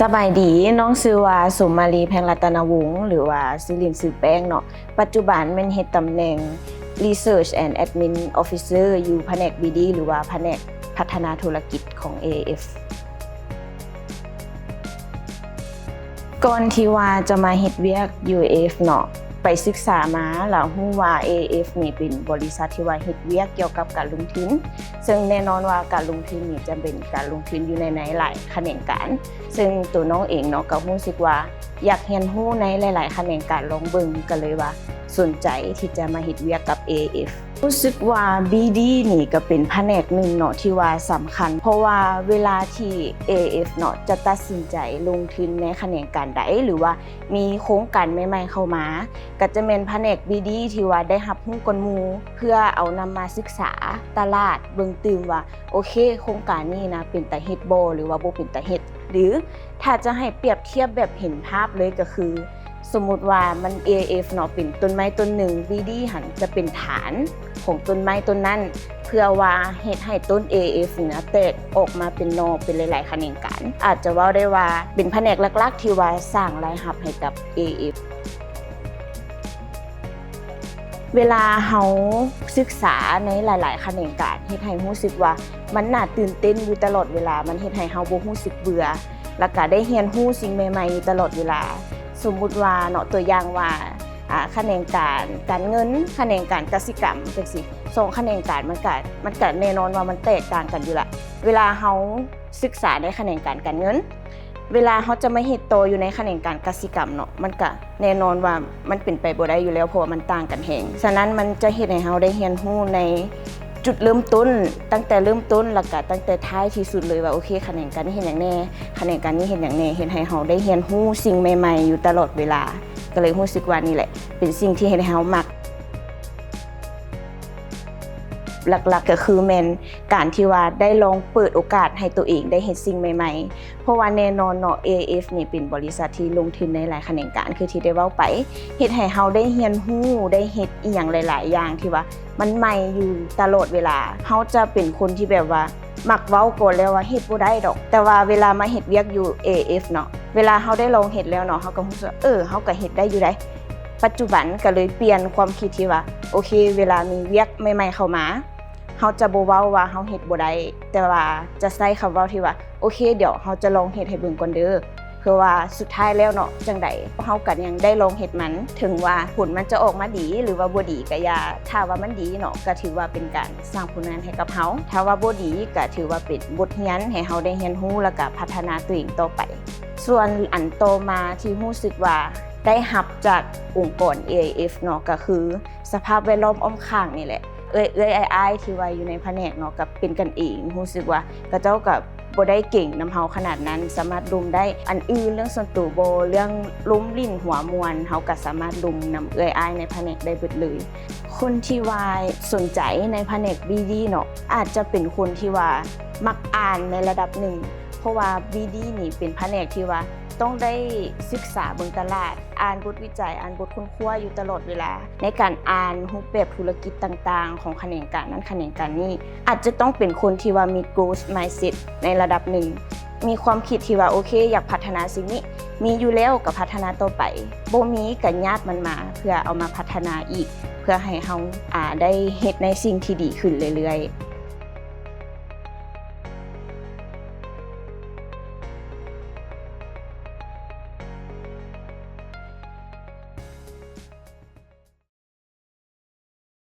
สบายดีน้องชื่อว่าสมมาลีแพงรัตนวงศ์หรือว่าชื่อเล่นชื่อแป้งเนาะปัจจุบันแม่นเฮ็ดตำแหน่ง Research and Admin Officer อยู่แผนก BD หรือว่าแผนกพัฒนาธุรกิจของ AAF ก่อนที่ว่าจะมาเฮ็ดเวียก AAF เนาะไปศึกษามาแล้วรู้ว่า AAF นี่เป็นบริษัทที่ว่าเฮ็ดเวียกเกี่ยวกับการลงทุนซึ่งแน่นอนว่าการลงทุนนี่จะเป็นการลงทุนอยู่ในหลายแขนงการซึ่งตัวน้องเองเนาะก็รู้สึกว่าอยากเรียนรู้ในหลายๆแขนงการลองเบิ่งก็เลยว่าสนใจที่จะมาเฮ็ดเวียกกับ AAF รู้สึกว่า BD นี่ก็เป็นแผนกหนึ่งเนาะที่ว่าสำคัญเพราะว่าเวลาที่ AAF เนาะจะตัดสินใจลงทุนในแขนงการใดหรือว่ามีโครงการใหม่ๆเข้ามาก็จะเป็นแผนก BD ที่ว่าได้รับรู้ก่อนหมู่เพื่อเอานำมาศึกษาตลาดเบิ่งตื่มว่าโอเคโครงการนี้นะเป็นตาเฮ็ดบ่หรือว่าบ่เป็นตาเฮ็ดหรือถ้าจะให้เปรียบเทียบแบบเห็นภาพเลยก็คือสมมุติว่ามัน AAF เนาะเป็นต้นไม้ต้นหนึ่ง BD หันจะเป็นฐานของต้นไม้ต้นนั้นเพื่อว่าเฮ็ดให้ต้น AAF เนี่ยแตกออกมาเป็นนอเป็นหลายๆแขนงการอาจจะว่าได้ว่าเป็นแผนกหลักๆที่ว่าสร้างรายรับให้กับ AAF เวลาเฮาศึกษาในหลายๆแขนงการเฮ็ดให้รู้สึกว่ามันน่าตื่นเต้นอยู่ตลอดเวลามันเฮ็ดให้เฮาบ่รู้สึกเบื่อแล้วก็ได้เรียนรู้สิ่งใหม่ๆอยู่ตลอดเวลาสมมุติว่าเนาะตัวอย่างว่าแขนงการเงินแขนงการกสิกรรมจังซี่2แขนงการมันก็แน่นอนว่ามันแตกต่างกันอยู่ละเวลาเฮาศึกษาในแขนงการเงินเวลาเฮาจะมาเฮ็ดโตอยู่ในแขนงการกสิกรรมเนาะมันก็แน่นอนว่ามันเป็นไปบ่ได้อยู่แล้วเพราะว่ามันต่างกันแฮงฉะนั้นมันจะเฮ็ดให้เฮาได้เรียนรู้ในจุดเริ่มต้นตั้งแต่เริ่มต้นแล้วก็ตั้งแต่ท้ายที่สุดเลยว่าโอเคแขนงการนี้เฮ็ดหยังแน่แขนงการนี้เฮ็ดหยังแน่เฮ็ดให้เฮาได้เรียนรู้สิ่งใหม่ๆอยู่ตลอดเวลาก็เลยรู้สึกว่านี่แหละเป็นสิ่งที่เฮ็ดให้เฮามักหลักๆก็คือแม่นการที่ว่าได้ลองเปิดโอกาสให้ตัวเองได้เฮ็ดสิ่งใหม่ๆเพราะว่าแน่นอนเนาะ AAF นี่เป็นบริษัทที่ลงทุนในหลายแขนงการคือที่ได้เว้าไปเฮ็ดให้เฮาได้เรียนรู้ได้เฮ็ดอีหยังหลายๆอย่างที่ว่ามันใหม่อยู่ตลอดเวลาเฮาจะเป็นคนที่แบบว่ามักเว้าก่อนแล้วว่าเฮ็ดบ่ได้ดอกแต่ว่าเวลามาเฮ็ดเวียกอยู่ AAF เนาะเวลาเฮาได้ลองเฮ็ดแล้วเนาะเฮาก็รู้สึกเฮาก็เฮ็ดได้อยู่ได้ปัจจุบันก็เลยเปลี่ยนความคิดที่ว่าโอเคเวลามีเวียกใหม่ๆเข้ามาเฮาจะบ่เว้าว่าเฮาเฮ็ดบ่ได้แต่ว่าจะใช้คำเว้าที่ว่าโอเคเดี๋ยวเฮาจะลองเฮ็ดให้เบิ่งก่อนเด้อเพื่อว่าสุดท้ายแล้วเนาะจังได๋เฮาก็ยังได้ลองเฮ็ดมันถึงว่าผลมันจะออกมาดีหรือว่าบ่ดีก็อย่าถ้าว่ามันดีเนาะก็ถือว่าเป็นการสร้างผลงานให้กับเฮาถ้าว่าบ่ดีก็ถือว่าเป็นบทเรียนให้เฮาได้เรียนรู้แล้วก็พัฒนาตัวเองต่อไปส่วนอันต่อมาที่รู้สึกว่าได้รับจากองค์กร AAF เนาะก็คือสภาพแวดล้อมอ้อมข้างนี่แหละอ้ายที่ว่าอยู่ในแผนกเนาะกับเป็นกันเองรู้สึกว่าเขาเจ้าก็บ่ได้เก่งนำเฮาขนาดนั้นสามารถรุมได้อันอื่นเรื่องส่วนตัวบ่เรื่องล้มลิ้นหัวมวนเฮาก็สามารถรุมนำอ้ายในแผนกได้เบิดเลยคนที่ว่าสนใจในแผนก BD เนาะอาจจะเป็นคนที่ว่ามักอ่านในระดับหนึ่งเพราะว่า BD นี่เป็นแผนกที่ว่าต้องได้ศึกษาเบิ่งตลาดอ่านบทวิจัยอ่านบทค้นคว้าอยู่ตลอดเวลาในการอ่านรูปแบบธุรกิจต่างๆของแขนงการนั้นแขนงการนี้อาจจะต้องเป็นคนที่ว่ามี growth mindset ในระดับหนึ่งมีความคิดที่ว่าโอเคอยากพัฒนาสิ่งนี้มีอยู่แล้วก็พัฒนาต่อไปบ่มีก็ญาติมันมาเพื่อเอามาพัฒนาอีกเพื่อให้เฮาได้เฮ็ดในสิ่งที่ดีขึ้นเรื่อยๆ